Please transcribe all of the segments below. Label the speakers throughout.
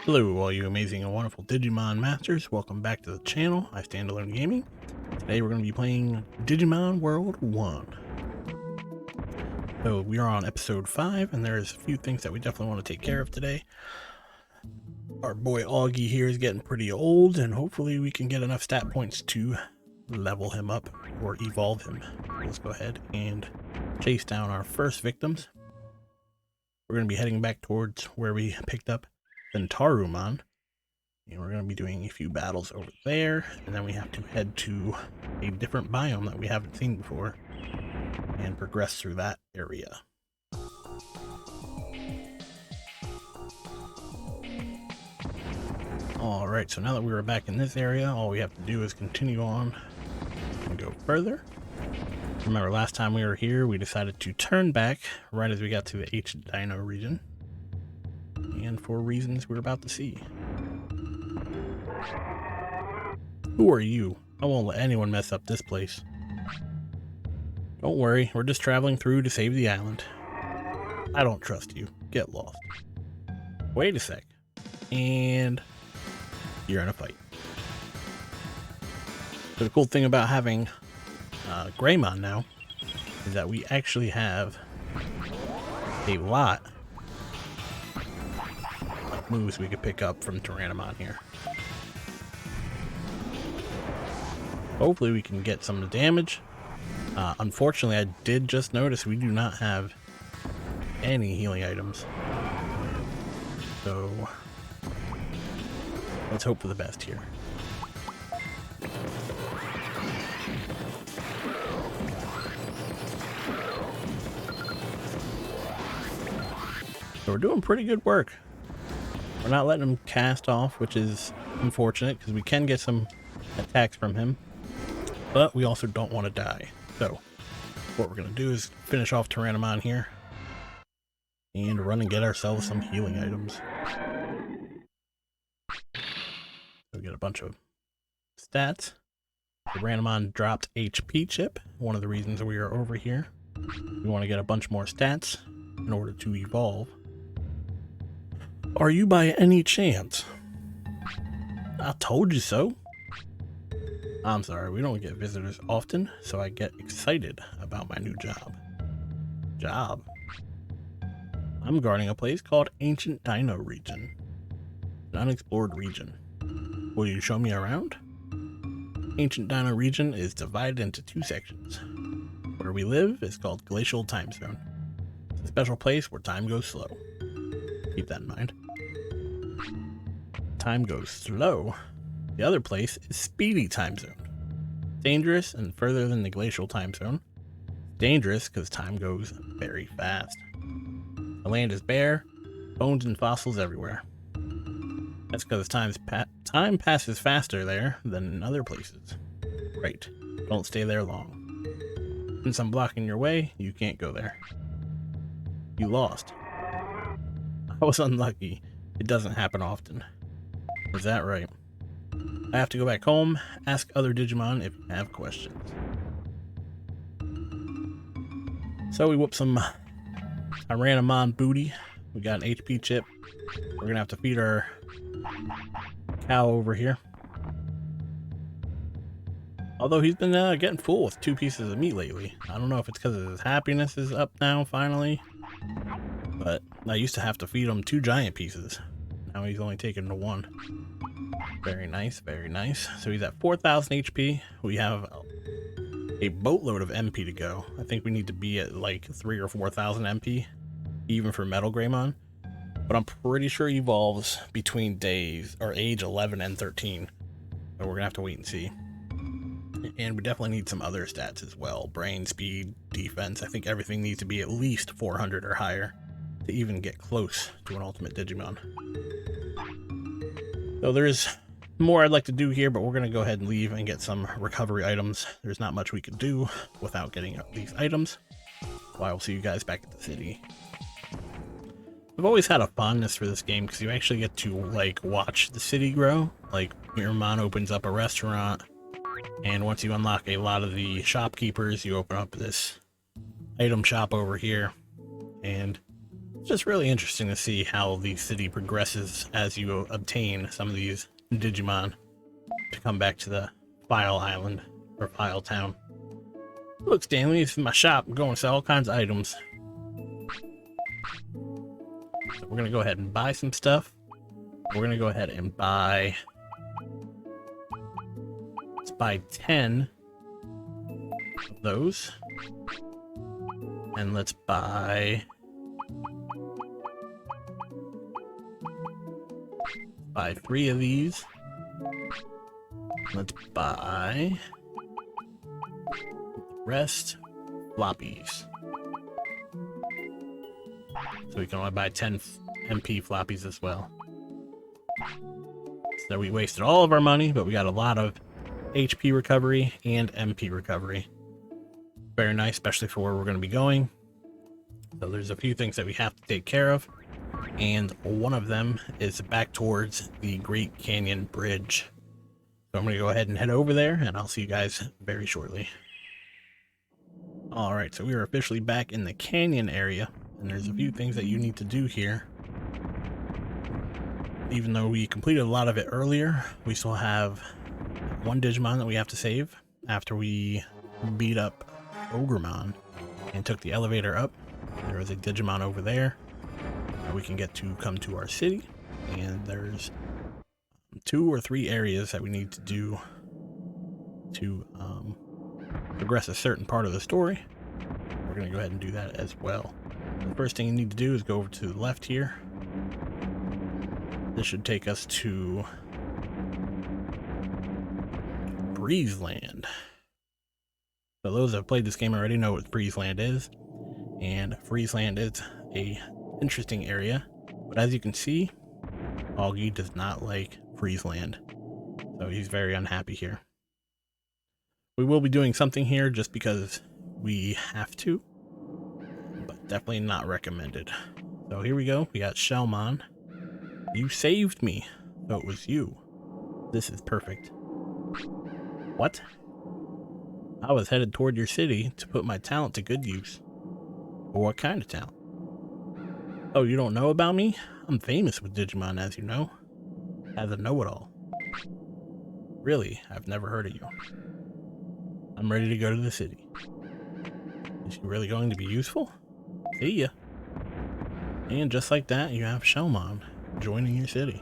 Speaker 1: Hello, all you amazing and wonderful Digimon masters. Welcome back to the channel, IStandAlone Gaming. Today we're going to be playing Digimon World 1. So we are on episode 5, and there's a few things that we definitely want to take care of today. Our boy Augie here is getting pretty old, and hopefully we can get enough stat points to level him up or evolve him. Let's go ahead and chase down our first victims. We're going to be heading back towards where we picked up Tarumon, and we're going to be doing a few battles over there, and then we have to head to a different biome that we haven't seen before and progress through that area. Alright, so now that we are back in this area, all we have to do is continue on and go further. Remember, last time we were here, we decided to turn back right as we got to the ancient Dino region, and for reasons we're about to see. Who are you? I won't let anyone mess up this place. Don't worry, we're just traveling through to save the island. I don't trust you. Get lost. Wait a sec. And you're in a fight. So the cool thing about having Greymon now is that we actually have a lot of moves we could pick up from Tyrannomon here. Hopefully we can get some damage. Unfortunately, I did just notice we do not have any healing items. So let's hope for the best here. So we're doing pretty good work. We're not letting him cast off, which is unfortunate because we can get some attacks from him, but we also don't want to die. So what we're going to do is finish off Tyrannomon here and run and get ourselves some healing items. So we get a bunch of stats. Tyrannomon dropped HP chip, one of the reasons we are over here. We want to get a bunch more stats in order to evolve. Are you by any chance? I told you so. I'm sorry, we don't get visitors often, so I get excited about my new job. I'm guarding a place called Ancient Dino Region, an unexplored region. Will you show me around? Ancient Dino Region is divided into two sections. Where we live is called Glacial Time Zone. It's a special place where time goes slow. Keep that in mind. Time goes slow. The other place is Speedy Time Zone. Dangerous and further than the Glacial Time Zone. Dangerous because time goes very fast. The land is bare, bones and fossils everywhere. That's because time passes faster there than in other places. Right, don't stay there long. Since I'm blocking your way, you can't go there. You lost. I was unlucky. It doesn't happen often. Is that right? I have to go back home, ask other Digimon if you have questions. So we whoop some Tyrannomon booty. We got an HP chip. We're gonna have to feed our cow over here. Although he's been getting full with 2 pieces of meat lately. I don't know if it's because his happiness is up now finally, but I used to have to feed him 2 giant pieces. Now he's only taken to 1. Very nice, very nice. So he's at 4,000 HP. We have a boatload of MP to go. I think we need to be at like 3,000 or 4,000 MP, even for Metal Greymon. But I'm pretty sure he evolves between age 11 and 13. So we're gonna have to wait and see. And we definitely need some other stats as well. Brain, speed, defense. I think everything needs to be at least 400 or higher to even get close to an Ultimate Digimon. So there's more I'd like to do here, but we're going to go ahead and leave and get some recovery items. There's not much we could do without getting these items. Well, I will see you guys back at the city. I've always had a fondness for this game because you actually get to like watch the city grow. Like Miramon opens up a restaurant, and once you unlock a lot of the shopkeepers, you open up this item shop over here, and It's just really interesting to see how the city progresses as you obtain some of these Digimon to come back to the File Island or File Town. Look, Stanley, this is my shop. I'm going to sell all kinds of items. So we're going to go ahead and buy some stuff. We're going to go ahead and buy... Let's buy 10 of those. And let's buy... 3 of these. Let's buy... the rest floppies. So we can only buy 10 MP floppies as well. So we wasted all of our money, but we got a lot of HP recovery and MP recovery. Very nice, especially for where we're going to be going. So there's a few things that we have to take care of, and one of them is back towards the Great Canyon Bridge. So I'm going to go ahead and head over there, and I'll see you guys very shortly. Alright, so we are officially back in the canyon area, and there's a few things that you need to do here. Even though we completed a lot of it earlier, we still have one Digimon that we have to save after we beat up Ogremon and took the elevator up. There is a Digimon over there that we can get to come to our city, and there's 2 or 3 areas that we need to do to progress a certain part of the story. We're going to go ahead and do that as well. The first thing you need to do is go over to the left here. This should take us to Freezeland. So those that have played this game already know what Freezeland is, and Freezeland is a interesting area, but as you can see, Augie does not like Freezeland, so he's very unhappy here. We will be doing something here just because we have to, but definitely not recommended. So here we go. We got Shellman. You saved me, so it was you. This is perfect. What? I was headed toward your city to put my talent to good use. Or what kind of talent? Oh, you don't know about me? I'm famous with Digimon, as you know. As a know-it-all. Really, I've never heard of you. I'm ready to go to the city. Is she really going to be useful? See ya. And just like that, you have Shellman joining your city.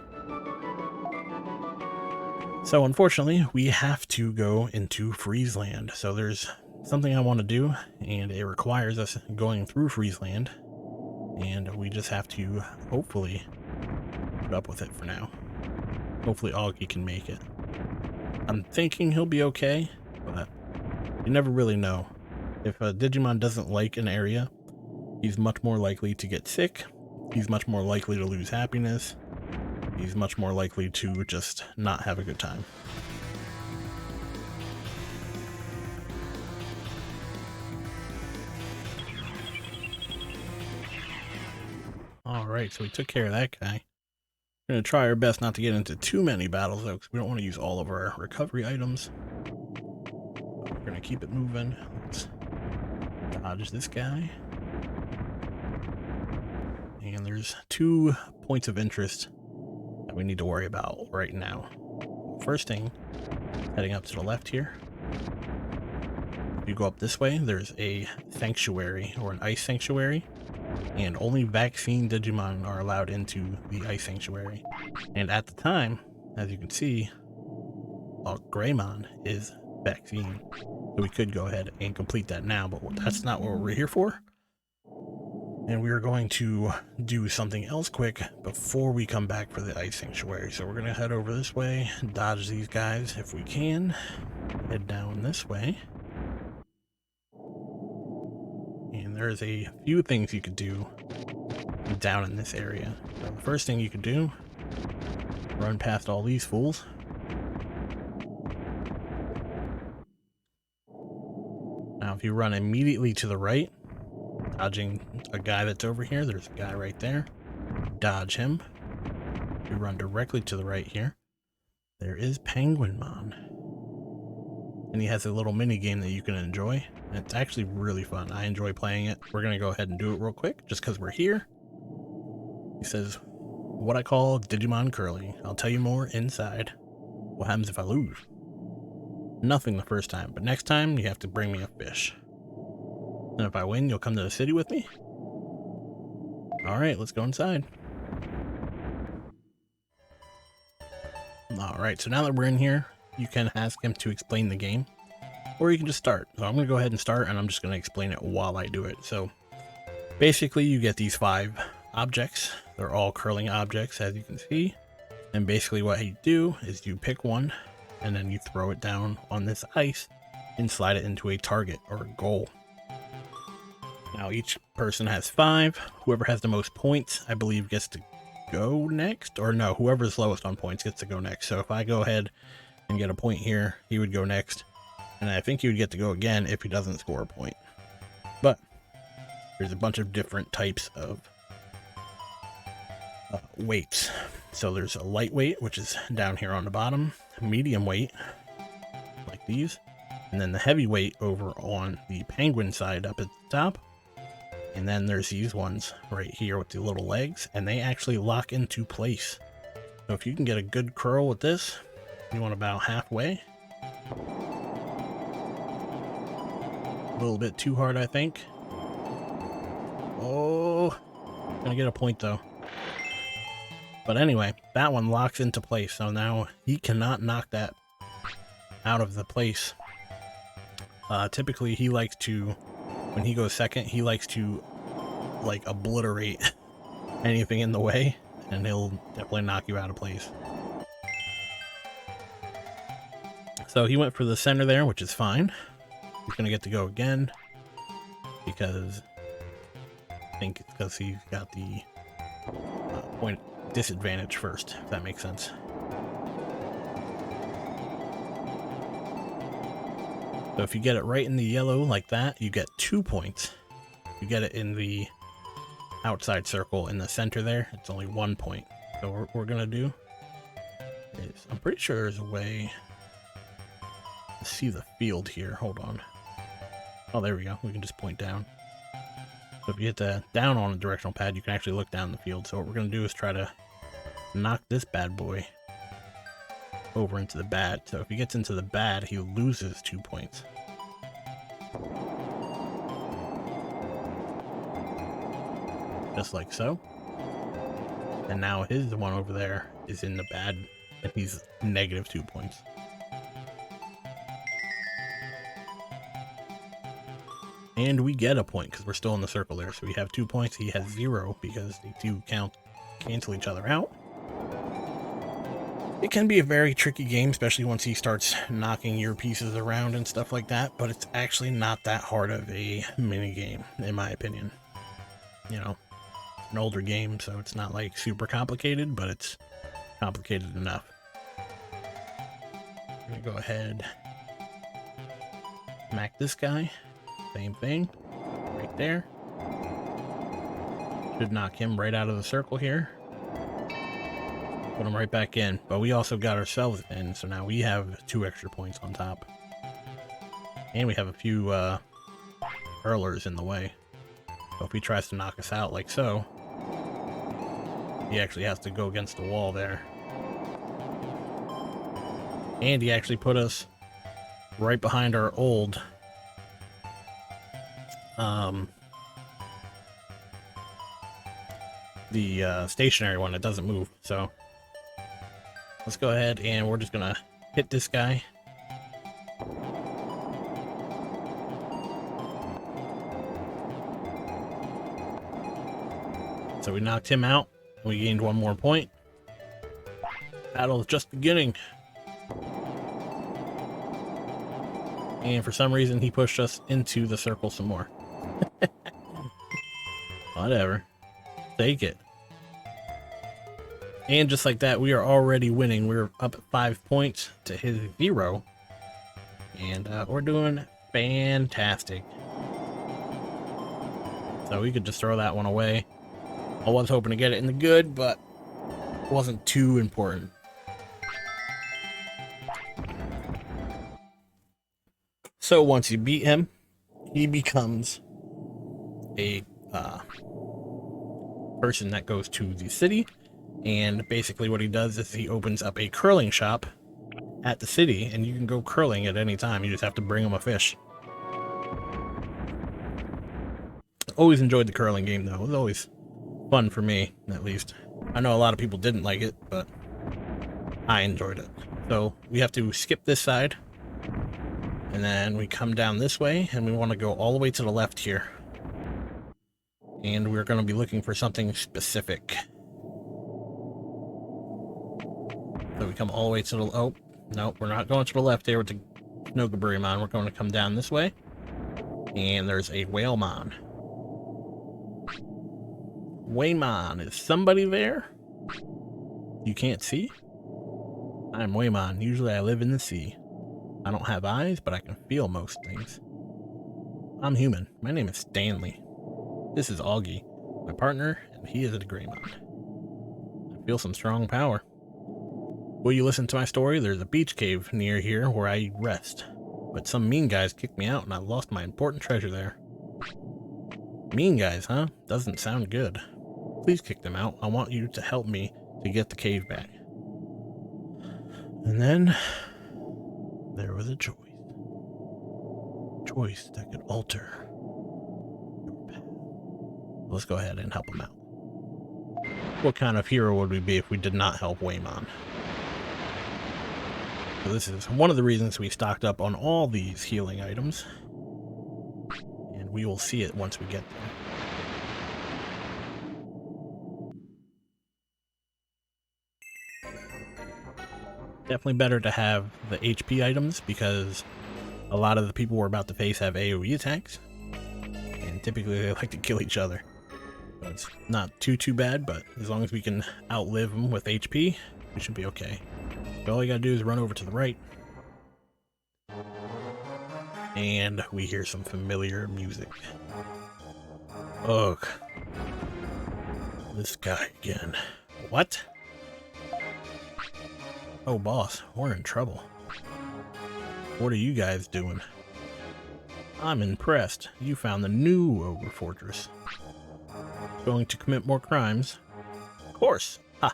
Speaker 1: So unfortunately, we have to go into Freezeland. So there's something I want to do, and it requires us going through Freezeland, and we just have to hopefully put up with it for now. Hopefully Augie can make it. I'm thinking he'll be okay, but you never really know. If a Digimon doesn't like an area, he's much more likely to get sick, he's much more likely to lose happiness, he's much more likely to just not have a good time. Alright, so we took care of that guy. We're going to try our best not to get into too many battles, though, because we don't want to use all of our recovery items. We're going to keep it moving. Let's dodge this guy. And there's 2 points of interest that we need to worry about right now. First thing, heading up to the left here. If you go up this way, there's a sanctuary, or an ice sanctuary, and only vaccine Digimon are allowed into the ice sanctuary. And at the time, as you can see, Greymon is vaccine. So we could go ahead and complete that now, but that's not what we're here for. And we are going to do something else quick before we come back for the ice sanctuary. So we're going to head over this way, dodge these guys if we can, head down this way. And there's a few things you could do down in this area. So the first thing you could do, run past all these fools. Now if you run immediately to the right, dodging a guy that's over here, there's a guy right there, dodge him. You run directly to the right here, there is Penguinmon, and he has a little mini game that you can enjoy, and it's actually really fun. I enjoy playing it. We're gonna go ahead and do it real quick just because we're here, He says, what I call Digimon Curly. I'll tell you more inside. What happens if I lose? Nothing the first time, but next time you have to bring me a fish. And if I win, you'll come to the city with me? Alright, let's go inside. Alright, so now that we're in here, you can ask him to explain the game, or you can just start. So I'm going to go ahead and start, and I'm just going to explain it while I do it. So basically, you get these 5 objects. They're all curling objects, as you can see. And basically what you do is you pick one, and then you throw it down on this ice and slide it into a target or a goal. Now each person has 5. Whoever has the most points, I believe, gets to go next. Or no, whoever's lowest on points gets to go next. So if I go ahead and get a point here, he would go next. And I think he would get to go again if he doesn't score a point. But there's a bunch of different types of weights. So there's a lightweight, which is down here on the bottom, medium weight, like these, and then the heavyweight over on the penguin side up at the top. And then there's these ones right here with the little legs, and they actually lock into place. So if you can get a good curl with this, you want about halfway. A little bit too hard, I think. Oh, gonna get a point though. But anyway, that one locks into place, so now he cannot knock that out of the place. Typically, he likes to, when he goes second, he likes to, like, obliterate anything in the way, and he'll definitely knock you out of place. So he went for the center there, which is fine. He's going to get to go again, because I think it's because he's got the point disadvantage first, if that makes sense. So if you get it right in the yellow like that, you get 2 points. If you get it in the outside circle in the center there, it's only 1 point. So what we're gonna do is, I'm pretty sure there's a way to see the field here. Hold on. Oh, there we go. We can just point down. So if you hit the down on the directional pad, you can actually look down the field. So what we're gonna do is try to knock this bad boy over into the bad. So if he gets into the bad, he loses 2 points. Just like so. And now his one over there is in the bad, and he's negative 2 points. And we get a point because we're still in the circle there. So we have 2 points. He has 0 because the two cancel each other out. It can be a very tricky game, especially once he starts knocking your pieces around and stuff like that, but it's actually not that hard of a mini game, in my opinion. You know, an older game, so it's not like super complicated, but it's complicated enough. I'm gonna go ahead, smack this guy, same thing, right there. Should knock him right out of the circle here. Put him right back in, but we also got ourselves in, so now we have 2 extra points on top. And we have a few hurlers in the way. So if he tries to knock us out like so, he actually has to go against the wall there. And he actually put us right behind our old the stationary one that doesn't move, so let's go ahead and we're just gonna hit this guy. So we knocked him out. We gained 1 more point. Battle is just beginning. And for some reason, he pushed us into the circle some more. Whatever. Take it. And just like that, we are already winning. We're up 5 points to his 0. And we're doing fantastic. So we could just throw that one away. I was hoping to get it in the good, but it wasn't too important. So once you beat him, he becomes a person that goes to the city, and basically what he does is he opens up a curling shop at the city, and you can go curling at any time. You just have to bring him a fish. Always enjoyed the curling game, though. It was always fun for me, at least. I know a lot of people didn't like it, but I enjoyed it. So we have to skip this side, and then we come down this way, and we want to go all the way to the left here. And we're going to be looking for something specific. So we come all the way to the... Oh, no, we're not going to the left here with the Snogaburiamon. We're going to come down this way. And there's a Whalemon. Waymon, is somebody there? You can't see? I'm Waymon. Usually I live in the sea. I don't have eyes, but I can feel most things. I'm human. My name is Stanley. This is Augie, my partner, and he is a Greymon. I feel some strong power. Will you listen to my story? There's a beach cave near here where I rest. But some mean guys kicked me out and I lost my important treasure there. Mean guys, huh? Doesn't sound good. Please kick them out. I want you to help me to get the cave back. And then there was a choice. Choice that could alter your path. Let's go ahead and help him out. What kind of hero would we be if we did not help Waymon? So this is one of the reasons we stocked up on all these healing items. And we will see it once we get there. Definitely better to have the HP items because a lot of the people we're about to face have AoE attacks. And typically they like to kill each other. So it's not too bad, but as long as we can outlive them with HP, we should be okay. So all you gotta do is run over to the right. And we hear some familiar music. Ugh. This guy again. What? Oh, boss, we're in trouble. What are you guys doing? I'm impressed. You found the new Ogre Fortress. Going to commit more crimes? Of course. Ha!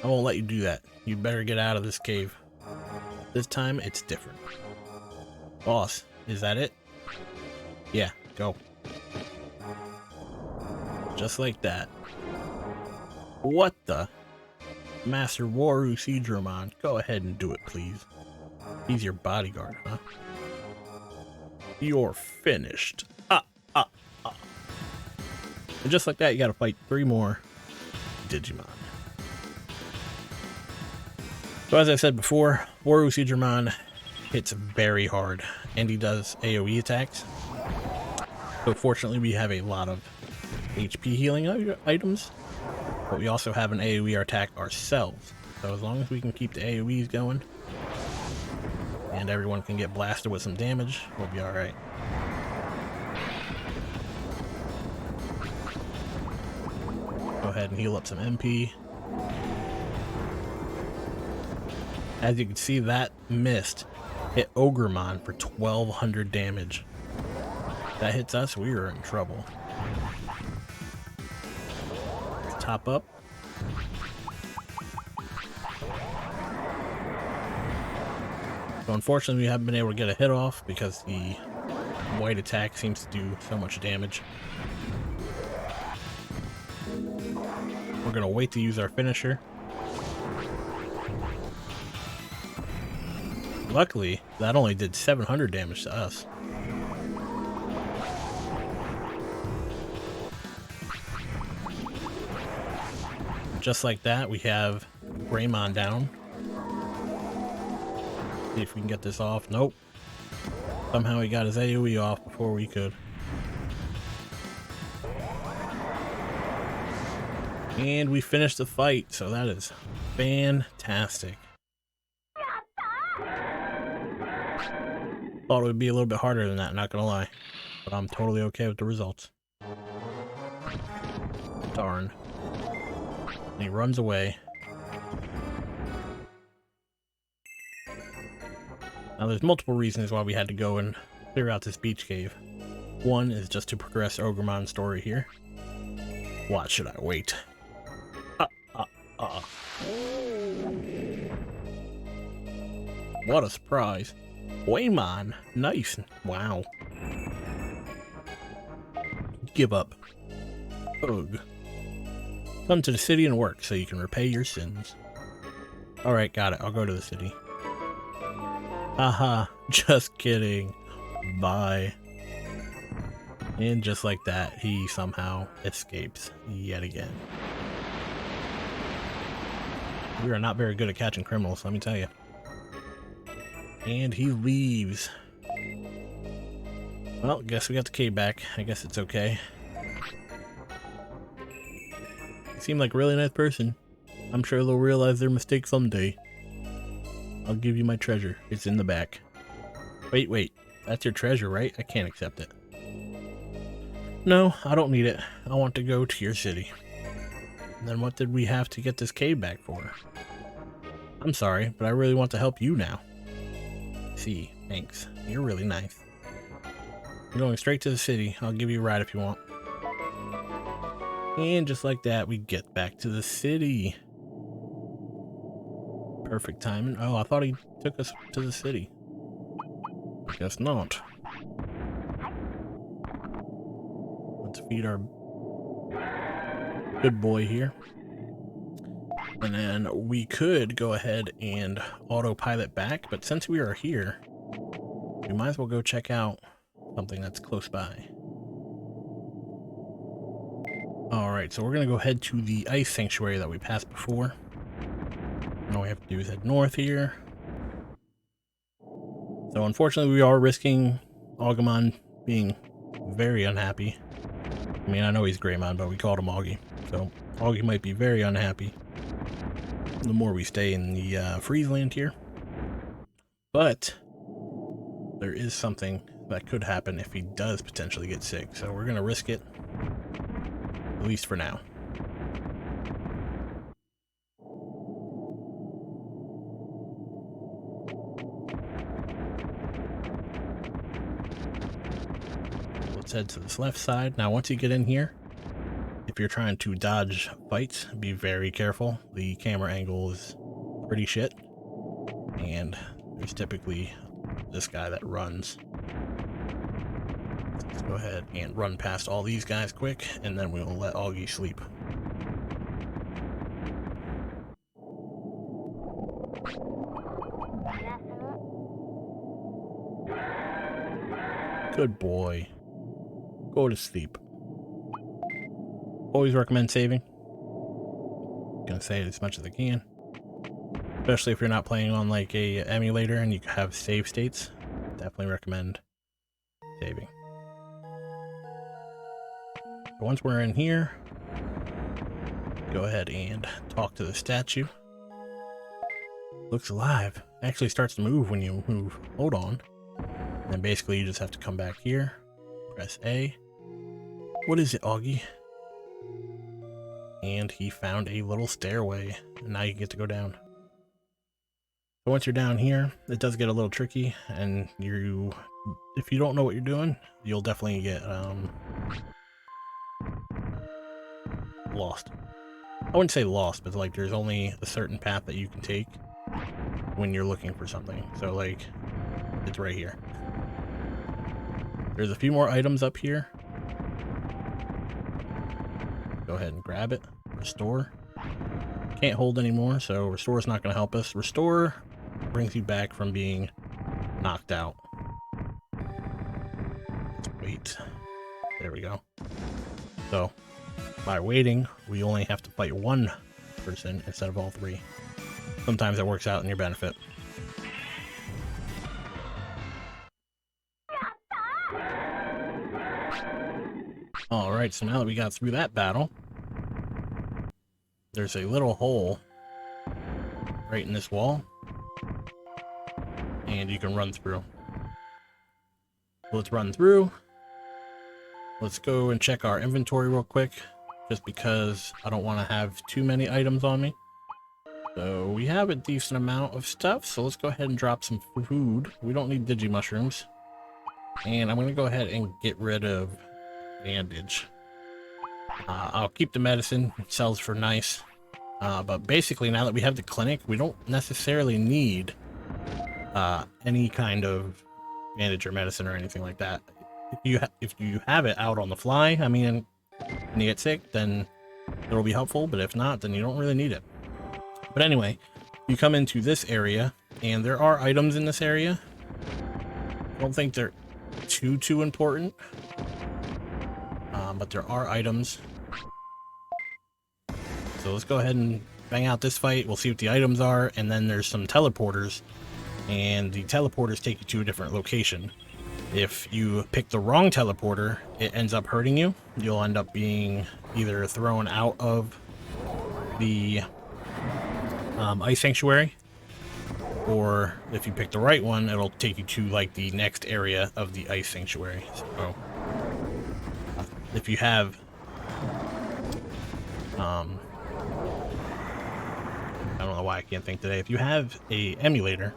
Speaker 1: I won't let you do that. You better get out of this cave. This time, it's different. Boss, is that it? Yeah, go. Just like that. What the? Master Waru Seedramon, go ahead and do it, please. He's your bodyguard, huh? You're finished. And just like that, you gotta fight 3 more Digimon. So as I said before, Waru Seedramon hits very hard, and he does AoE attacks. So fortunately, we have a lot of HP healing items, but we also have an AoE attack ourselves. So as long as we can keep the AoEs going, and everyone can get blasted with some damage, we'll be alright. Go ahead and heal up some MP. As you can see, that mist hit Ogremon for 1200 damage. If that hits us, we are in trouble. Let's top up. So unfortunately, we haven't been able to get a hit off because the white attack seems to do so much damage. We're gonna wait to use our finisher. Luckily, that only did 700 damage to us. Just like that, we have Greymon down. See if we can get this off. Nope. Somehow he got his AoE off before we could. And we finished the fight, so that is fantastic. Thought it would be a little bit harder than that, not gonna lie. But I'm totally okay with the results. Darn. And he runs away. Now there's multiple reasons why we had to go and clear out this beach cave. One is just to progress Ogremon's story here. Why should I wait? What a surprise. Waymon. Nice. Wow. Give up. Ugh. Come to the city and work so you can repay your sins. Alright, got it. I'll go to the city. Haha, just kidding. Bye. And just like that, he somehow escapes yet again. We are not very good at catching criminals, let me tell you. And he leaves. Well, guess we got the cave back. I guess it's okay. You seem like a really nice person. I'm sure they'll realize their mistake someday. I'll give you my treasure. It's in the back. Wait. That's your treasure, right? I can't accept it. No, I don't need it. I want to go to your city. And then what did we have to get this cave back for? I'm sorry, but I really want to help you now. See, thanks. You're really nice. I'm going straight to the city. I'll give you a ride if you want. And just like that, we get back to the city. Perfect timing. Oh, I thought he took us to the city. I guess not. Let's feed our good boy here. And then we could go ahead and autopilot back, but since we are here, we might as well go check out something that's close by. Alright, so we're going to go head to the ice sanctuary that we passed before. And all we have to do is head north here. So unfortunately we are risking Agumon being very unhappy. I mean, I know he's Greymon, but we called him Augie. So Augie might be very unhappy the more we stay in the Freezeland here. But there is something that could happen if he does potentially get sick. So we're going to risk it, at least for now. Let's head to this left side. Now, once you get in here, if you're trying to dodge fights, be very careful. The camera angle is pretty shit. And there's typically this guy that runs. Let's go ahead and run past all these guys quick, and then we'll let Augie sleep. Good boy. Go to sleep. Always recommend saving. Gonna save as much as I can. Especially if you're not playing on like a emulator and you have save states. Definitely recommend saving. Once we're in here, go ahead and talk to the statue. Looks alive. Actually starts to move when you move. Hold on. And basically you just have to come back here. Press A. What is it, Augie? And he found a little stairway. And now you get to go down. So once you're down here, it does get a little tricky. And if you don't know what you're doing, you'll definitely get lost. I wouldn't say lost, but like there's only a certain path that you can take when you're looking for something. So like, it's right here. There's a few more items up here. Go ahead and grab it. Restore. Can't hold anymore, so restore is not going to help us. Restore brings you back from being knocked out. Let's wait. There we go. So, by waiting, we only have to fight one person instead of all three. Sometimes it works out in your benefit. Alright, so now that we got through that battle, there's a little hole right in this wall, and you can run through. Let's run through. Let's go and check our inventory real quick, just because I don't want to have too many items on me. So we have a decent amount of stuff, so let's go ahead and drop some food. We don't need Digimushrooms. And I'm going to go ahead and get rid of bandage. I'll keep the medicine. It sells for nice. But basically, now that we have the clinic, we don't necessarily need any kind of bandage or medicine or anything like that. If you have it out on the fly, I mean, when you get sick, then it'll be helpful. But if not, then you don't really need it. But anyway, you come into this area, and there are items in this area. I don't think they're too important, but there are items. So let's go ahead and bang out this fight. We'll see what the items are, and then there's some teleporters, and the teleporters take you to a different location. If you pick the wrong teleporter, it ends up hurting you. You'll end up being either thrown out of the ice sanctuary, or if you pick the right one, it'll take you to like the next area of the ice sanctuary. So if you have I don't know why I can't think today. If you have a emulator,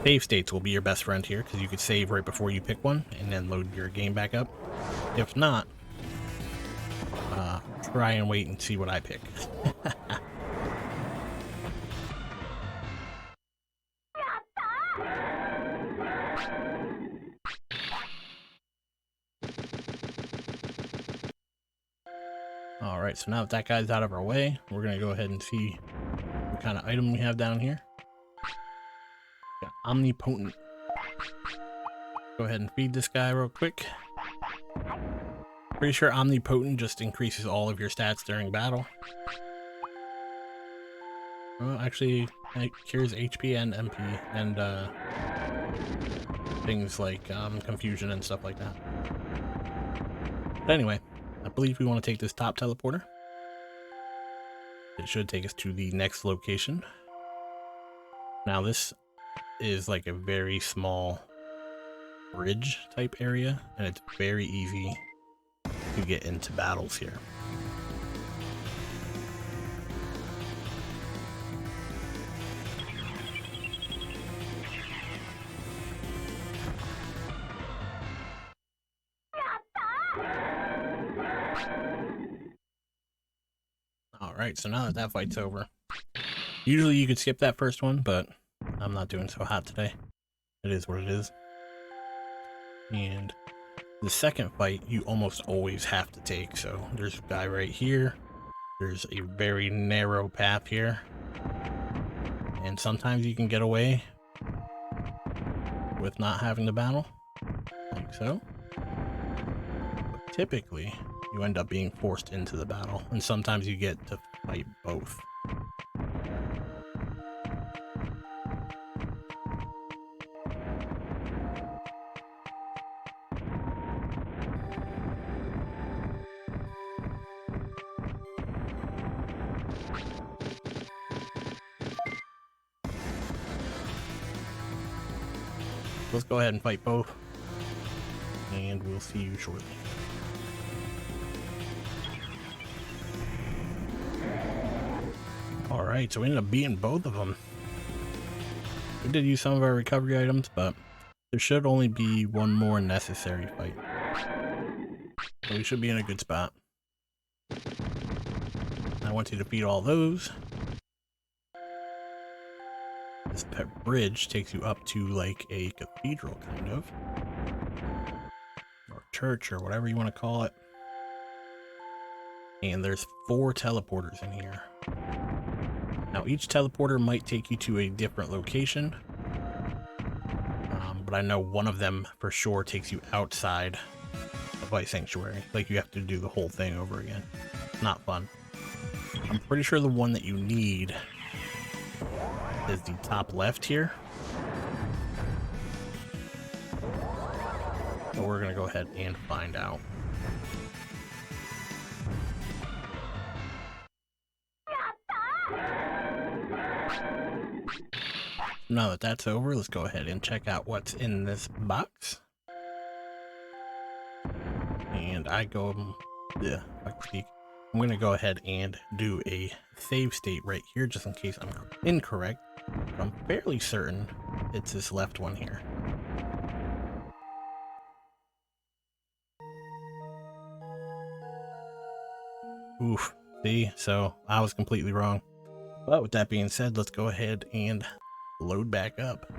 Speaker 1: save states will be your best friend here, because you could save right before you pick one and then load your game back up. If not, try and wait and see what I pick. Alright, so now that guy's out of our way, we're going to go ahead and see what kind of item we have down here. Got omnipotent. Go ahead and feed this guy real quick. Pretty sure omnipotent just increases all of your stats during battle. Well, actually, it cures HP and MP and things like confusion and stuff like that. But anyway, I believe we want to take this top teleporter. It should take us to the next location. Now this is like a very small bridge type area, and it's very easy to get into battles here. Alright, so now that that fight's over, usually you could skip that first one, but I'm not doing so hot today. It is what it is. And the second fight you almost always have to take. So there's a guy right here. There's a very narrow path here. And sometimes you can get away with not having to battle, like so. But typically, you end up being forced into the battle, and sometimes you get to fight both. Let's go ahead and fight both, and we'll see you shortly. Alright, so we ended up beating both of them. We did use some of our recovery items, but there should only be one more necessary fight. So we should be in a good spot. I want you to beat all those. This bridge takes you up to like a cathedral, kind of. Or church, or whatever you want to call it. And there's 4 teleporters in here. Now each teleporter might take you to a different location. But I know one of them for sure takes you outside of Ice Sanctuary. Like you have to do the whole thing over again. Not fun. I'm pretty sure the one that you need is the top left here. So we're gonna go ahead and find out. Now that that's over, let's go ahead and check out what's in this box. And I go, yeah, I can speak. I'm gonna go ahead and do a save state right here, just in case I'm incorrect. But I'm fairly certain it's this left one here. Oof. See? So I was completely wrong. But with that being said, let's go ahead and load back up.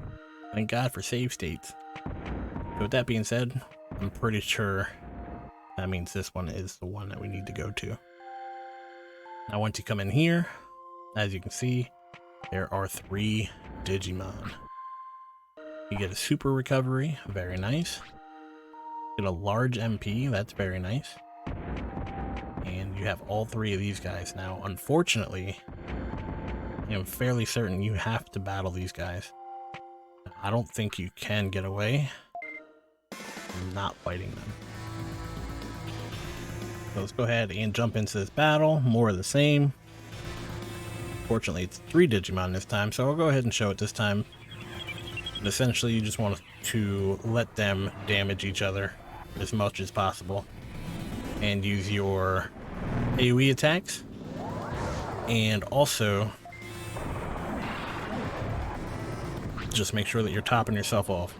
Speaker 1: Thank God for save states. So with that being said, I'm pretty sure that means this one is the one that we need to go to. Now once you come in here, as you can see, there are 3 Digimon. You get a super recovery, very nice. Get a large MP, that's very nice. And you have all 3 of these guys. Now, unfortunately, I am fairly certain you have to battle these guys. I don't think you can get away from not fighting them. So let's go ahead and jump into this battle. More of the same. Fortunately, it's 3 Digimon this time, so I'll go ahead and show it this time. But essentially, you just want to let them damage each other as much as possible. And use your AoE attacks. And also, just make sure that you're topping yourself off.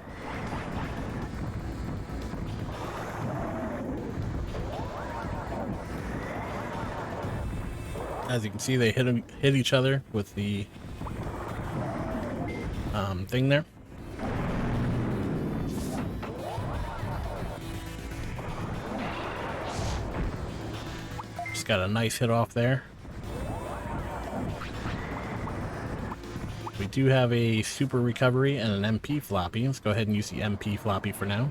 Speaker 1: As you can see, they hit each other with the thing there. Just got a nice hit off there. We do have a super recovery and an MP floppy. Let's go ahead and use the MP floppy for now.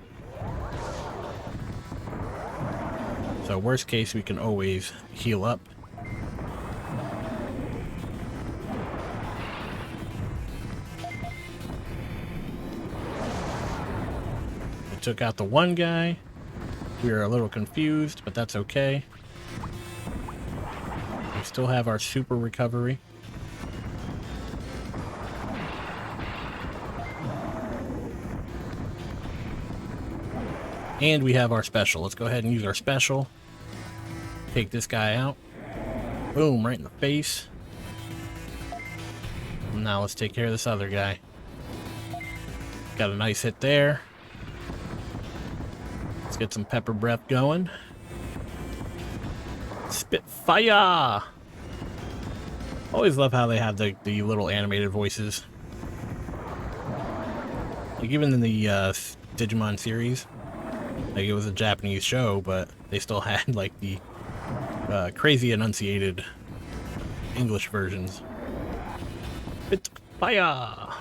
Speaker 1: So worst case, we can always heal up. We took out the one guy. We were a little confused, but that's okay. We still have our super recovery. And we have our special. Let's go ahead and use our special. Take this guy out. Boom, right in the face. Now let's take care of this other guy. Got a nice hit there. Let's get some pepper breath going. Spit fire! Always love how they have the little animated voices. Like even in the Digimon series, like it was a Japanese show, but they still had like the crazy enunciated English versions. Spit fire!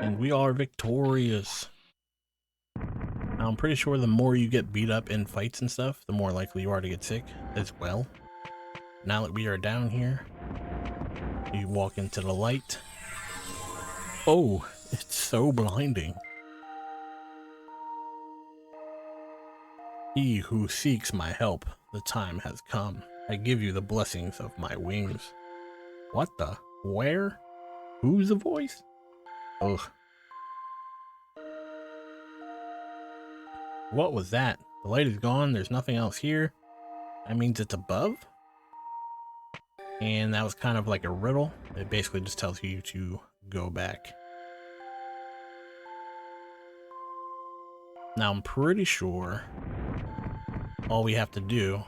Speaker 1: And we are victorious. Now, I'm pretty sure the more you get beat up in fights and stuff, the more likely you are to get sick as well. Now that we are down here, you walk into the light. Oh, it's so blinding. He who seeks my help, the time has come. I give you the blessings of my wings. What the? Where? Who's the voice? Ugh. What was that? The light is gone. There's nothing else here. That means it's above? And that was kind of like a riddle. It basically just tells you to go back. Now I'm pretty sure all we have to do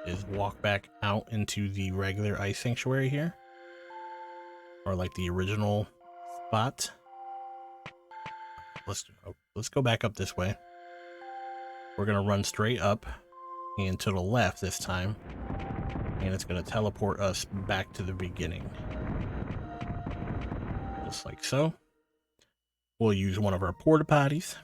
Speaker 1: is walk back out into the regular ice sanctuary here. Or like the original spot. Let's go back up this way. We're gonna run straight up and to the left this time, and it's gonna teleport us back to the beginning. Just like so. We'll use one of our porta potties.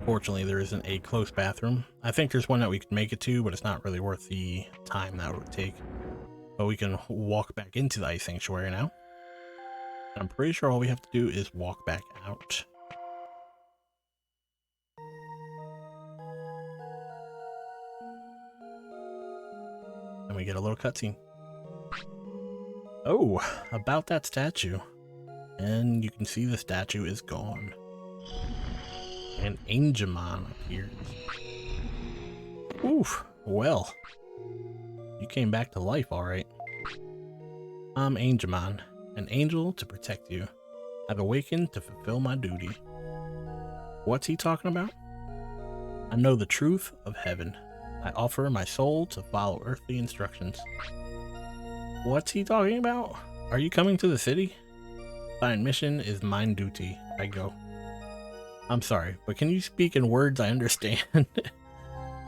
Speaker 1: Fortunately, there isn't a close bathroom. I think there's one that we could make it to, but it's not really worth the time that it would take. But we can walk back into the ice sanctuary now. I'm pretty sure all we have to do is walk back out. And we get a little cutscene. Oh, about that statue. And you can see the statue is gone. And Angemon appears. Oof, well. you came back to life, alright. I'm Angemon, an angel to protect you. I've awakened to fulfill my duty. What's he talking about? I know the truth of heaven. I offer my soul to follow earthly instructions. What's he talking about? Are you coming to the city? Thine mission is mine duty. I go. I'm sorry, but can you speak in words I understand?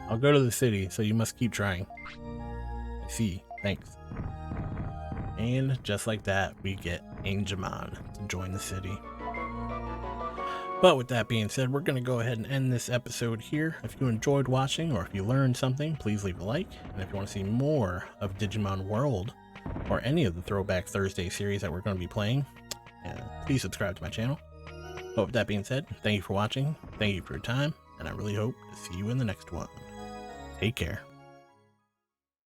Speaker 1: I'll go to the city, so you must keep trying. I see. Thanks. And just like that, we get Angemon to join the city. But with that being said, we're going to go ahead and end this episode here. If you enjoyed watching or if you learned something, please leave a like. And if you want to see more of Digimon World or any of the Throwback Thursday series that we're going to be playing, please subscribe to my channel. But with that being said, thank you for watching, thank you for your time, and I really hope to see you in the next one. Take care.